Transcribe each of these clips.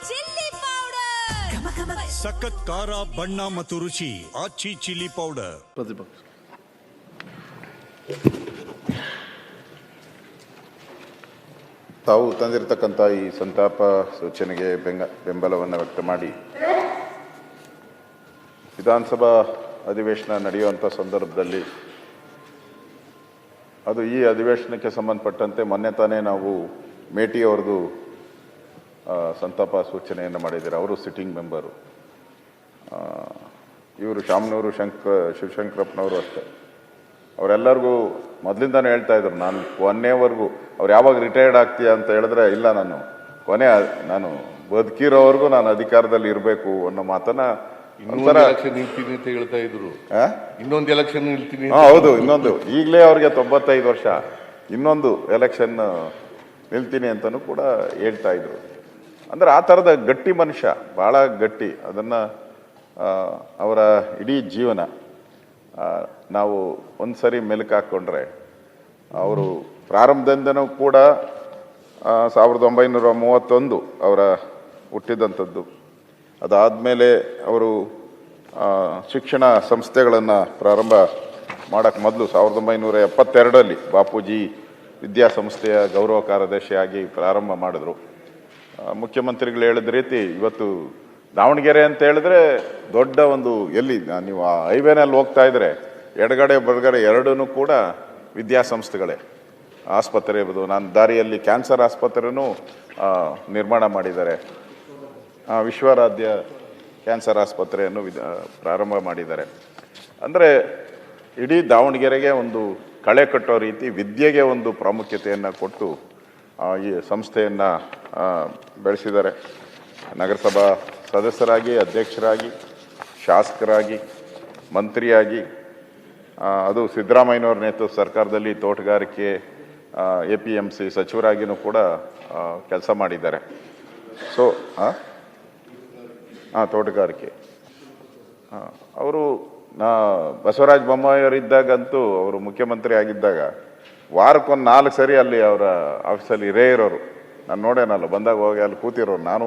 Chilli powder, ಸಖತ್ ಖಾರ, ಬಣ್ಣ ಮತ್ತು ರುಚಿ. ಆಚಿ ಚಿಲ್ಲಿ ಪೌಡರ್. ತಾವು ತಂದಿರತಕ್ಕಂಥ ಈ ಸಂತಾಪ ಸೂಚನೆಗೆ ಬೆಂಬಲವನ್ನು ವ್ಯಕ್ತ ಮಾಡಿ ವಿಧಾನಸಭಾ ಅಧಿವೇಶನ ನಡೆಯುವಂಥ ಸಂದರ್ಭದಲ್ಲಿ ಅದು ಈ ಅಧಿವೇಶನಕ್ಕೆ ಸಂಬಂಧಪಟ್ಟಂತೆ ಮೊನ್ನೆ ತಾನೇ ನಾವು ಮೇಟಿಯವ್ರದ್ದು ಸಂತಾಪ ಸೂಚನೆಯನ್ನು ಮಾಡಿದ್ದಾರೆ. ಅವರು ಸಿಟ್ಟಿಂಗ್ ಮೆಂಬರು. ಇವರು ಶಾಮನೂರು ಶಿವಶಂಕರಪ್ಪನವರು ಅಷ್ಟೇ. ಅವರೆಲ್ಲರಿಗೂ ಮೊದಲಿಂದನೂ ಹೇಳ್ತಾ ಇದ್ರು, ನಾನು ಕೊನೆವರೆಗೂ ಅವ್ರು ಯಾವಾಗ ರಿಟೈರ್ಡ್ ಆಗ್ತೀಯ ಅಂತ ಹೇಳಿದ್ರೆ, ಇಲ್ಲ ನಾನು ಬದುಕಿರೋವರೆಗೂ ನಾನು ಅಧಿಕಾರದಲ್ಲಿ ಇರಬೇಕು ಅನ್ನೋ ಮಾತನ್ನ ನಿಲ್ತೀನಿ ಅಂತ ಹೇಳ್ತಾ ಇದ್ರು. ಇನ್ನೊಂದು ಎಲೆಕ್ಷನ್ ನಿಲ್ತೀನಿ. ಹೌದು, ಇನ್ನೊಂದು. ಈಗಲೇ ಅವ್ರಿಗೆ 95 ವರ್ಷ, ಇನ್ನೊಂದು ಎಲೆಕ್ಷನ್ ನಿಲ್ತೀನಿ ಅಂತಲೂ ಕೂಡ ಹೇಳ್ತಾ ಇದ್ರು. ಅಂದ್ರೆ ಆ ಥರದ ಗಟ್ಟಿ ಮನುಷ್ಯ, ಭಾಳ ಗಟ್ಟಿ. ಅದನ್ನು ಅವರ ಇಡೀ ಜೀವನ ನಾವು ಒಂದು ಸರಿ ಮೆಲುಕು ಹಾಕ್ಕೊಂಡ್ರೆ, ಅವರು ಪ್ರಾರಂಭದಿಂದನೂ ಕೂಡ 1931 ಅವರ ಹುಟ್ಟಿದಂಥದ್ದು. ಅದಾದಮೇಲೆ ಅವರು ಶಿಕ್ಷಣ ಸಂಸ್ಥೆಗಳನ್ನು ಪ್ರಾರಂಭ ಮಾಡೋಕ್ಕೆ ಮೊದಲು 1972 ಬಾಪೂಜಿ ವಿದ್ಯಾಸಂಸ್ಥೆಯ ಗೌರವ ಕಾರ್ಯದರ್ಶಿಯಾಗಿ ಪ್ರಾರಂಭ ಮಾಡಿದ್ರು. ಮುಖ್ಯಮಂತ್ರಿಗಳು ಹೇಳಿದ ರೀತಿ ಇವತ್ತು ದಾವಣಗೆರೆ ಅಂತ ಹೇಳಿದ್ರೆ ದೊಡ್ಡ ಒಂದು, ಎಲ್ಲಿ ನೀವು ಆ ಹೈವೇನಲ್ಲಿ ಹೋಗ್ತಾ ಇದ್ರೆ ಎಡಗಡೆ ಬಲಗಡೆ ಎರಡೂ ಕೂಡ ವಿದ್ಯಾಸಂಸ್ಥೆಗಳೇ. ಆಸ್ಪತ್ರೆ ಇರ್ಬೋದು, ನಾನು ದಾರಿಯಲ್ಲಿ ಕ್ಯಾನ್ಸರ್ ಆಸ್ಪತ್ರೆನೂ ನಿರ್ಮಾಣ ಮಾಡಿದ್ದಾರೆ. ವಿಶ್ವರಾಧ್ಯ ಕ್ಯಾನ್ಸರ್ ಆಸ್ಪತ್ರೆಯನ್ನು ಪ್ರಾರಂಭ ಮಾಡಿದ್ದಾರೆ. ಅಂದರೆ ಇಡೀ ದಾವಣಗೆರೆಗೆ ಒಂದು ಕಳೆ ಕಟ್ಟೋ ರೀತಿ ವಿದ್ಯೆಗೆ ಒಂದು ಪ್ರಾಮುಖ್ಯತೆಯನ್ನು ಕೊಟ್ಟು ಈ ಸಂಸ್ಥೆಯನ್ನು ಬೆಳೆಸಿದ್ದಾರೆ. ನಗರಸಭಾ ಸದಸ್ಯರಾಗಿ, ಅಧ್ಯಕ್ಷರಾಗಿ, ಶಾಸಕರಾಗಿ, ಮಂತ್ರಿಯಾಗಿ, ಅದು ಸಿದ್ದರಾಮಯ್ಯನವ್ರ ನೇತೃತ್ವ ಸರ್ಕಾರದಲ್ಲಿ ತೋಟಗಾರಿಕೆ APMC ಸಚಿವರಾಗಿಯೂ ಕೂಡ ಕೆಲಸ ಮಾಡಿದ್ದಾರೆ. ಸೊ ತೋಟಗಾರಿಕೆ ಅವರು ಬಸವರಾಜ ಬೊಮ್ಮಾಯಿಯವರಿದ್ದಾಗಂತೂ, ಅವರು ಮುಖ್ಯಮಂತ್ರಿ ಆಗಿದ್ದಾಗ ವಾರಕ್ಕೊಂದು 4 ಸರಿ ಅಲ್ಲಿ ಅವರ ಆಫೀಸಲ್ಲಿ ಇರೇ ಇರೋರು. ನಾನು ನೋಡೇನಲ್ಲ, ಬಂದಾಗ ಹೋಗಿ ಅಲ್ಲಿ ಕೂತಿರೋರು. ನಾನು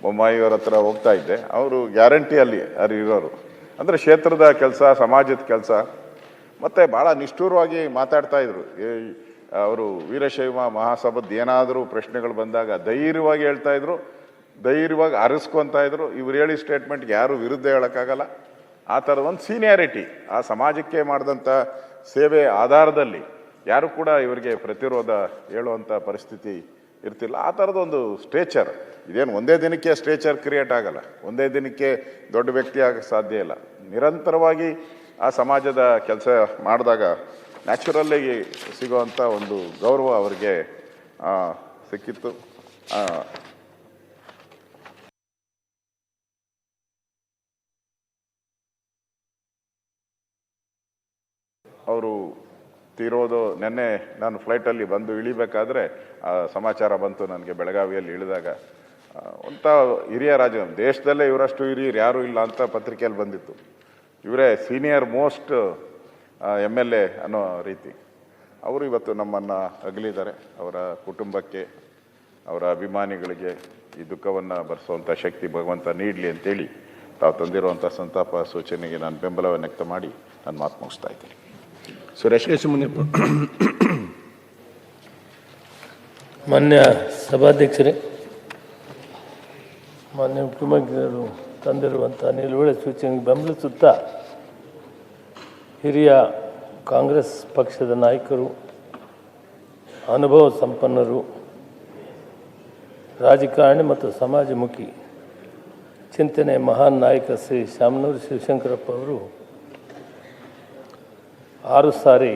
ಬೊಮ್ಮಾಯಿಯವರ ಹತ್ರ ಹೋಗ್ತಾ ಇದ್ದೆ, ಅವರು ಗ್ಯಾರಂಟಿ ಅಲ್ಲಿ ಇರೋರು. ಅಂದರೆ ಕ್ಷೇತ್ರದ ಕೆಲಸ, ಸಮಾಜದ ಕೆಲಸ, ಮತ್ತು ಭಾಳ ನಿಷ್ಠೂರವಾಗಿ ಮಾತಾಡ್ತಾ ಇದ್ರು. ಅವರು ವೀರಶೈವ ಮಹಾಸಭಾದ ಏನಾದರೂ ಪ್ರಶ್ನೆಗಳು ಬಂದಾಗ ಧೈರ್ಯವಾಗಿ ಹೇಳ್ತಾ ಇದ್ರು, ಧೈರ್ಯವಾಗಿ ಅರಸ್ಕೊತಾ ಇದ್ರು. ಇವ್ರು ಹೇಳಿ ಸ್ಟೇಟ್ಮೆಂಟ್ಗೆ ಯಾರು ವಿರುದ್ಧ ಹೇಳೋಕ್ಕಾಗಲ್ಲ. ಆ ಥರದ ಒಂದು ಸೀನಿಯಾರಿಟಿ, ಆ ಸಮಾಜಕ್ಕೆ ಮಾಡಿದಂಥ ಸೇವೆ ಆಧಾರದಲ್ಲಿ ಯಾರು ಕೂಡ ಇವರಿಗೆ ಪ್ರತಿರೋಧ ಹೇಳುವಂಥ ಪರಿಸ್ಥಿತಿ ಇರ್ತಿಲ್ಲ. ಆ ಥರದೊಂದು ಸ್ಟ್ರೇಚರ್. ಇದೇನು ಒಂದೇ ದಿನಕ್ಕೆ ಸ್ಟ್ರೇಚರ್ ಕ್ರಿಯೇಟ್ ಆಗಲ್ಲ, ಒಂದೇ ದಿನಕ್ಕೆ ದೊಡ್ಡ ವ್ಯಕ್ತಿ ಆಗಕ್ಕೆ ಸಾಧ್ಯ ಇಲ್ಲ. ನಿರಂತರವಾಗಿ ಆ ಸಮಾಜದ ಕೆಲಸ ಮಾಡಿದಾಗ ನ್ಯಾಚುರಲ್ಲಾಗಿ ಸಿಗುವಂಥ ಒಂದು ಗೌರವ ಅವರಿಗೆ ಸಿಕ್ಕಿತ್ತು. ಅವರು ತೀರೋದು ನೆನ್ನೆ ನಾನು ಫ್ಲೈಟಲ್ಲಿ ಬಂದು ಇಳಿಬೇಕಾದ್ರೆ ಸಮಾಚಾರ ಬಂತು ನನಗೆ. ಬೆಳಗಾವಿಯಲ್ಲಿ ಇಳಿದಾಗ ಒಂಥ ಹಿರಿಯ ರಾಜ, ದೇಶದಲ್ಲೇ ಇವರಷ್ಟು ಹಿರಿಯರು ಯಾರೂ ಇಲ್ಲ ಅಂತ ಪತ್ರಿಕೆಯಲ್ಲಿ ಬಂದಿತ್ತು. ಇವರೇ ಸೀನಿಯರ್ ಮೋಸ್ಟ್ MLA ಅನ್ನೋ ರೀತಿ. ಅವರು ಇವತ್ತು ನಮ್ಮನ್ನು ಅಗಲಿದ್ದಾರೆ. ಅವರ ಕುಟುಂಬಕ್ಕೆ, ಅವರ ಅಭಿಮಾನಿಗಳಿಗೆ ಈ ದುಃಖವನ್ನು ಭರಿಸುವಂಥ ಶಕ್ತಿ ಭಗವಂತ ನೀಡಲಿ ಅಂತೇಳಿ ತಾವು ತಂದಿರುವಂಥ ಸಂತಾಪ ಸೂಚನೆಗೆ ನಾನು ಬೆಂಬಲವನ್ನು ವ್ಯಕ್ತ ಮಾಡಿ ನಾನು ಮಾತು ಮುಗಿಸ್ತಾ ಇದ್ದೀನಿ. ಸುರೇಶ್ ಮುನಿಯಪ್ಪ. ಮಾನ್ಯ ಸಭಾಧ್ಯಕ್ಷರೇ, ಮಾನ್ಯ ಮುಖ್ಯಮಂತ್ರಿಗಳು ತಂದಿರುವಂಥ ನಿಲುವಳಿ ಸೂಚನೆಗೆ ಬೆಂಬಲಿಸುತ್ತಾ ಹಿರಿಯ ಕಾಂಗ್ರೆಸ್ ಪಕ್ಷದ ನಾಯಕರು, ಅನುಭವ ಸಂಪನ್ನರು, ರಾಜಕಾರಣಿ ಮತ್ತು ಸಮಾಜಮುಖಿ ಚಿಂತನೆ ಮಹಾನ್ ನಾಯಕ ಶ್ರೀ ಶಾಮನೂರು ಶಿವಶಂಕರಪ್ಪ ಅವರು 6 ಸಾರಿ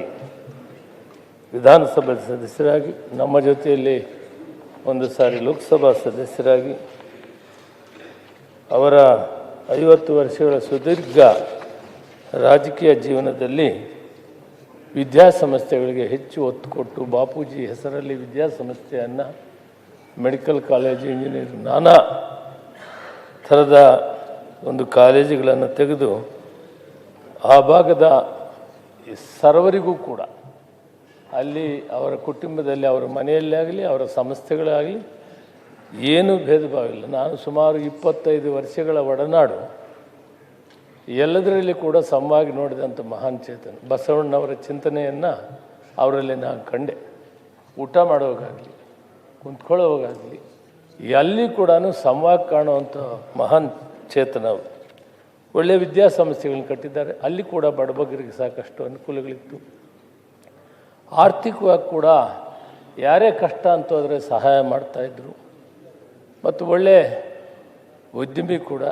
ವಿಧಾನಸಭೆ ಸದಸ್ಯರಾಗಿ, ನಮ್ಮ ಜೊತೆಯಲ್ಲಿ 1 ಸಾರಿ ಲೋಕಸಭಾ ಸದಸ್ಯರಾಗಿ, ಅವರ 50 ವರ್ಷಗಳ ಸುದೀರ್ಘ ರಾಜಕೀಯ ಜೀವನದಲ್ಲಿ ವಿದ್ಯಾಸಂಸ್ಥೆಗಳಿಗೆ ಹೆಚ್ಚು ಒತ್ತು ಕೊಟ್ಟು ಬಾಪೂಜಿ ಹೆಸರಲ್ಲಿ ವಿದ್ಯಾಸಂಸ್ಥೆಯನ್ನು, ಮೆಡಿಕಲ್ ಕಾಲೇಜು, ಇಂಜಿನಿಯರ್, ನಾನಾ ಥರದ ಒಂದು ಕಾಲೇಜುಗಳನ್ನು ತೆಗೆದು ಆ ಭಾಗದ ಸರ್ವರಿಗೂ ಕೂಡ ಅಲ್ಲಿ ಅವರ ಕುಟುಂಬದಲ್ಲಿ, ಅವರ ಮನೆಯಲ್ಲೇ ಆಗಲಿ, ಅವರ ಸಂಸ್ಥೆಗಳಾಗಲಿ ಏನೂ ಭೇದ ಭಾವ ಇಲ್ಲ. ನಾನು ಸುಮಾರು 25 ವರ್ಷಗಳ ಒಡನಾಡು, ಎಲ್ಲದರಲ್ಲಿ ಕೂಡ ಸಮವಾಗಿ ನೋಡಿದಂಥ ಮಹಾನ್ ಚೇತನ ಬಸವಣ್ಣವರ ಚಿಂತನೆಯನ್ನು ಅವರಲ್ಲಿ ನಾನು ಕಂಡೆ. ಊಟ ಮಾಡೋವಾಗಲಿ, ಕುಂತ್ಕೊಳ್ಳೋವಾಗಲಿ, ಎಲ್ಲಿ ಕೂಡ ಸಮವಾಗಿ ಕಾಣುವಂಥ ಮಹಾನ್ ಚೇತನ ಅವರು. ಒಳ್ಳೆಯ ವಿದ್ಯಾಸಂಸ್ಥೆಗಳನ್ನ ಕಟ್ಟಿದ್ದಾರೆ. ಅಲ್ಲಿ ಕೂಡ ಬಡಬಗ್ಗರಿಗೆ ಸಾಕಷ್ಟು ಅನುಕೂಲಗಳಿತ್ತು. ಆರ್ಥಿಕವಾಗಿ ಕೂಡ ಯಾರೇ ಕಷ್ಟ ಅಂತ ಹೋದರೆ ಸಹಾಯ ಮಾಡ್ತಾಯಿದ್ರು. ಮತ್ತು ಒಳ್ಳೆಯ ಉದ್ಯಮಿ ಕೂಡ,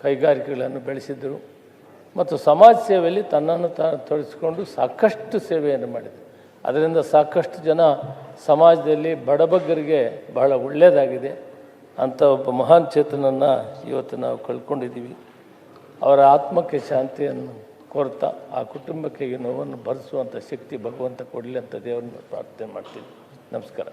ಕೈಗಾರಿಕೆಗಳನ್ನು ಬೆಳೆಸಿದರು. ಮತ್ತು ಸಮಾಜ ಸೇವೆಯಲ್ಲಿ ತನ್ನನ್ನು ತಾನು ತೊಡಗಿಸಿಕೊಂಡು ಸಾಕಷ್ಟು ಸೇವೆಯನ್ನು ಮಾಡಿದರು. ಅದರಿಂದ ಸಾಕಷ್ಟು ಜನ ಸಮಾಜದಲ್ಲಿ ಬಡಬಗ್ಗರಿಗೆ ಬಹಳ ಒಳ್ಳೆಯದಾಗಿದೆ. ಅಂಥ ಒಬ್ಬ ಮಹಾನ್ ಚೇತನನ್ನು ಇವತ್ತು ನಾವು ಕಳ್ಕೊಂಡಿದ್ದೀವಿ. ಅವರ ಆತ್ಮಕ್ಕೆ ಶಾಂತಿಯನ್ನು ಕೋರ್ತಾ ಆ ಕುಟುಂಬಕ್ಕೆ ಈ ನೋವನ್ನು ಭರಿಸುವಂಥ ಶಕ್ತಿ ಭಗವಂತ ಕೊಡಲಿ ಅಂತ ದೇವರನ್ನು ಪ್ರಾರ್ಥನೆ ಮಾಡ್ತೀನಿ. ನಮಸ್ಕಾರ.